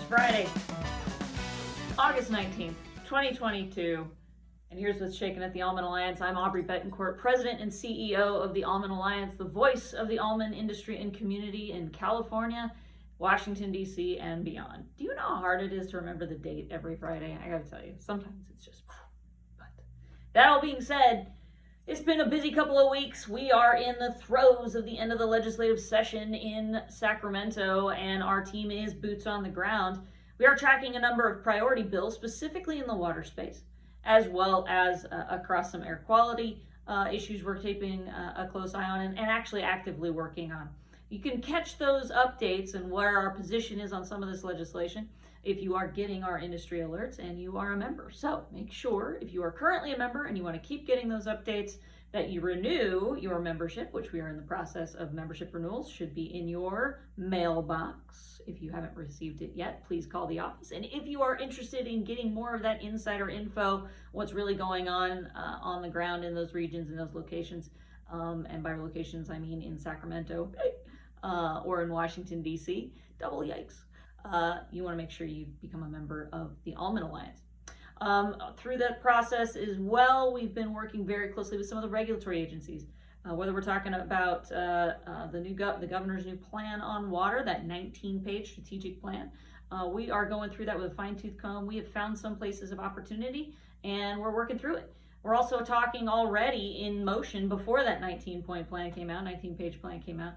Friday, August 19th, 2022. And here's what's shaking at the Almond Alliance. I'm Aubrey Bettencourt, President and CEO of the Almond Alliance, the voice of the almond industry and community in California, Washington, D.C., and beyond. Do you know how hard it is to remember the date every Friday? I gotta tell you, sometimes it's just... But that all being said, it's been a busy couple of weeks. We are in the throes of the end of the legislative session in Sacramento, and our team is boots on the ground. We are tracking a number of priority bills, specifically in the water space, as well as across some air quality issues we're keeping a close eye on and actually actively working on. You can catch those updates and where our position is on some of this legislation if you are getting our industry alerts and you are a member. So make sure, if you are currently a member and you want to keep getting those updates, that you renew your membership, which we are in the process of membership renewals, should be in your mailbox. If you haven't received it yet, please call the office. And if you are interested in getting more of that insider info, what's really going on the ground in those regions, in those locations, and by locations, I mean in Sacramento or in Washington, D.C., double yikes. You want to make sure you become a member of the Almond Alliance. Through that process as well, we've been working very closely with some of the regulatory agencies, whether we're talking about the governor's new plan on water, that 19-page strategic plan. We are going through that with a fine-tooth comb. We have found some places of opportunity, and we're working through it. We're also talking already in motion before that 19-point plan came out, 19-page plan came out,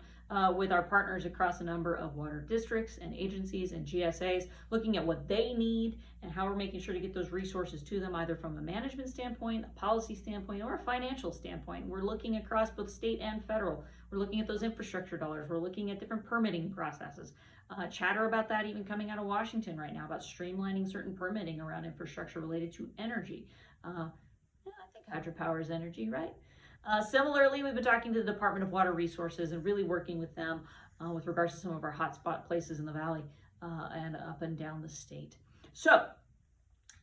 with our partners across a number of water districts and agencies and GSAs, looking at what they need and how we're making sure to get those resources to them, either from a management standpoint, a policy standpoint, or a financial standpoint. We're looking across both state and federal. We're looking at those infrastructure dollars. We're looking at different permitting processes. Chatter about that even coming out of Washington right now, about streamlining certain permitting around infrastructure related to energy. I think hydropower is energy, right? Similarly, we've been talking to the Department of Water Resources and really working with them with regards to some of our hotspot places in the valley and up and down the state. So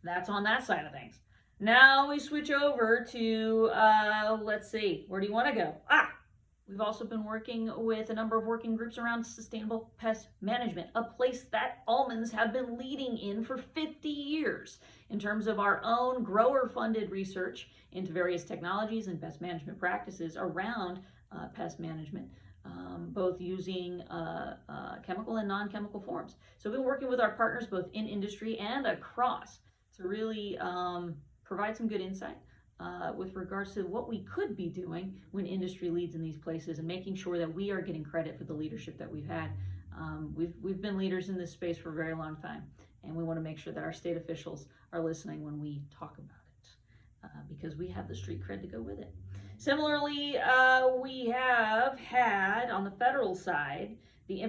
that's on that side of things. Now we switch over to, let's see, where do you want to go? We've also been working with a number of working groups around sustainable pest management, a place that almonds have been leading in for 50 years in terms of our own grower-funded research into various technologies and pest management practices around pest management, both using chemical and non-chemical forms. So we've been working with our partners both in industry and across to really provide some good insight with regards to what we could be doing when industry leads in these places and making sure that we are getting credit for the leadership that we've had. We've been leaders in this space for a very long time, and we want to make sure that our state officials are listening when we talk about it because we have the street cred to go with it. Similarly, we have had on the federal side the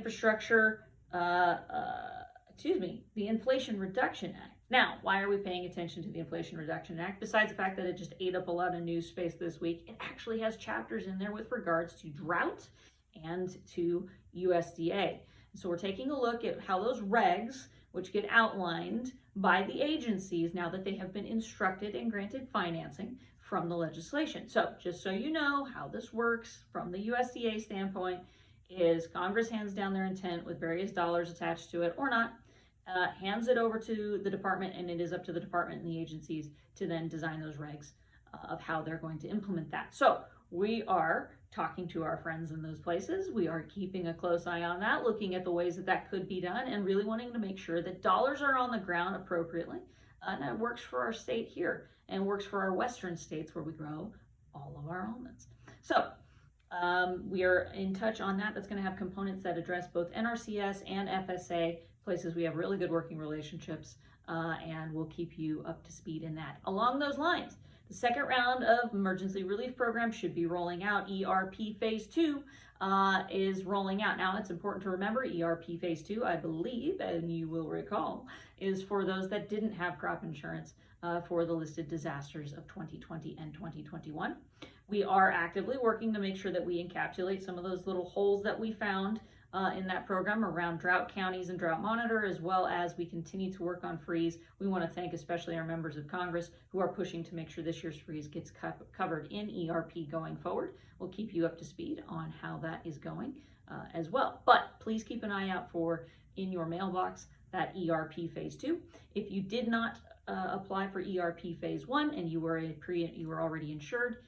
the Inflation Reduction Act. Now, why are we paying attention to the Inflation Reduction Act? Besides the fact that it just ate up a lot of news space this week, it actually has chapters in there with regards to drought and to USDA. So we're taking a look at how those regs, which get outlined by the agencies now that they have been instructed and granted financing from the legislation. So just so you know how this works from the USDA standpoint is Congress hands down their intent with various dollars attached to it or not, hands it over to the department, and it is up to the department and the agencies to then design those regs of how they're going to implement that. So we are talking to our friends in those places. We are keeping a close eye on that, looking at the ways that that could be done, and really wanting to make sure that dollars are on the ground appropriately, and that works for our state here and works for our western states where we grow all of our almonds. So we are in touch on that. That's going to have components that address both NRCS and FSA, places we have really good working relationships, and we'll keep you up to speed in that. Along those lines, the second round of emergency relief programs should be rolling out. ERP Phase 2 is rolling out. Now, it's important to remember ERP Phase 2, I believe, and you will recall, is for those that didn't have crop insurance for the listed disasters of 2020 and 2021. We are actively working to make sure that we encapsulate some of those little holes that we found in that program around drought counties and drought monitor, as well as we continue to work on freeze. We want to thank especially our members of Congress who are pushing to make sure this year's freeze gets covered in ERP going forward. We'll keep you up to speed on how that is going as well. But please keep an eye out for in your mailbox that ERP phase 2. If you did not apply for ERP phase 1 and you were already insured,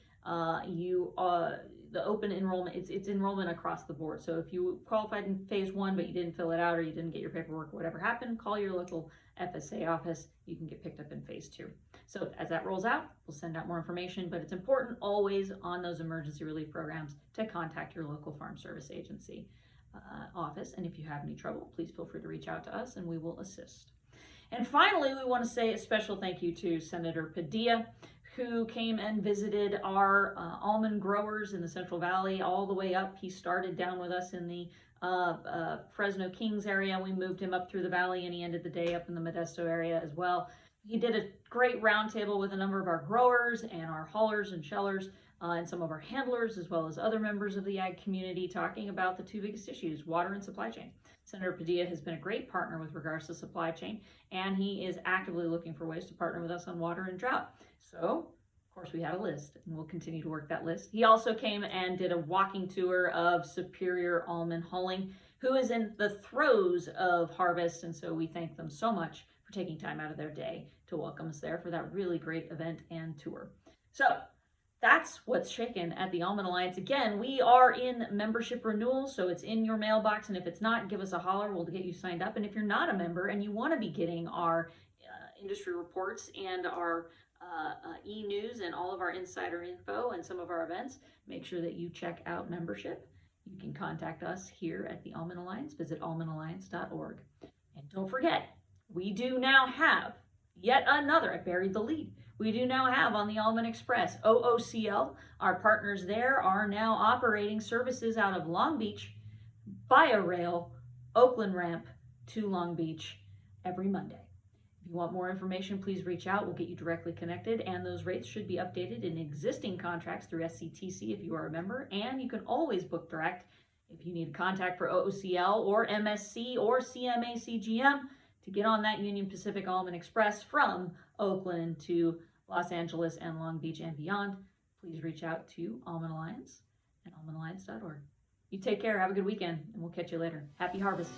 the open enrollment, it's enrollment across the board. So if you qualified in phase 1 but you didn't fill it out or you didn't get your paperwork, whatever happened, call your local FSA office. You can get picked up in phase 2. So as that rolls out, we'll send out more information, but it's important always on those emergency relief programs to contact your local Farm Service Agency office. And if you have any trouble, please feel free to reach out to us and we will assist. And finally, we want to say a special thank you to Senator Padilla, who came and visited our almond growers in the Central Valley all the way up. He started down with us in the Fresno Kings area. We moved him up through the valley and he ended the day up in the Modesto area as well. He did a great roundtable with a number of our growers and our haulers and shellers and some of our handlers, as well as other members of the ag community, talking about the two biggest issues, water and supply chain. Senator Padilla has been a great partner with regards to supply chain, and he is actively looking for ways to partner with us on water and drought. So, of course, we had a list, and we'll continue to work that list. He also came and did a walking tour of Superior Almond Hulling, who is in the throes of harvest, and so we thank them so much for taking time out of their day to welcome us there for that really great event and tour. So, that's what's shaken at the Almond Alliance. Again, we are in membership renewal, so it's in your mailbox, and if it's not, give us a holler. We'll get you signed up. And if you're not a member and you want to be getting our industry reports and our e-news and all of our insider info and some of our events, make sure that you check out membership. You can contact us here at the Almond Alliance. Visit almondalliance.org. And don't forget, we do now have yet another, I buried the lead. We do now have on the Almond Express, OOCL. Our partners there are now operating services out of Long Beach via rail, Oakland Ramp to Long Beach every Monday. If you want more information, please reach out. We'll get you directly connected, and those rates should be updated in existing contracts through SCTC if you are a member, and you can always book direct if you need contact for OOCL or MSC or CMA CGM to get on that Union Pacific Almond Express from Oakland to Los Angeles and Long Beach and beyond. Please reach out to Almond Alliance and almondalliance.org. You take care, have a good weekend, and we'll catch you later. Happy harvest.